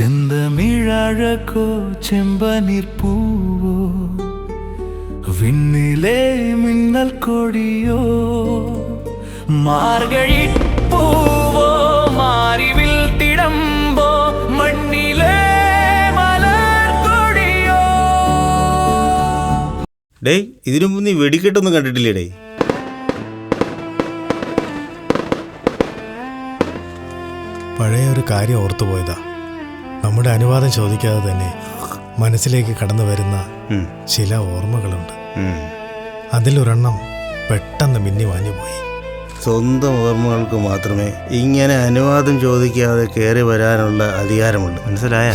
ചെന്തമിഴഴകോ ചെമ്പനീർ പൂവോ വിണ്ണിലെ മിന്നൽ കൊടിയോ മാർഗഴി പൂവോ മാറിവിൽ തിടമ്പോ മണ്ണിലെ മലർ കൊടിയോ. ഡേയ്, ഇതിനു മുമ്പ് നീ വെടിക്കെട്ടൊന്നും കണ്ടിട്ടില്ലേ? ഡേ, പഴയ ഒരു കാര്യം ഓർത്തുപോയതാ. നമ്മുടെ അനുവാദം ചോദിക്കാതെ തന്നെ മനസ്സിലേക്ക് കടന്നു വരുന്ന ചില ഓർമ്മകളുണ്ട്. അതിലൊരെണ്ണം പെട്ടെന്ന് മിന്നി മാഞ്ഞുപോയി. സ്വന്തം ഓർമ്മകൾക്ക് മാത്രമേ ഇങ്ങനെ അനുവാദം ചോദിക്കാതെ കയറി വരാനുള്ള അധികാരമുണ്ട്, മനസ്സിലായ?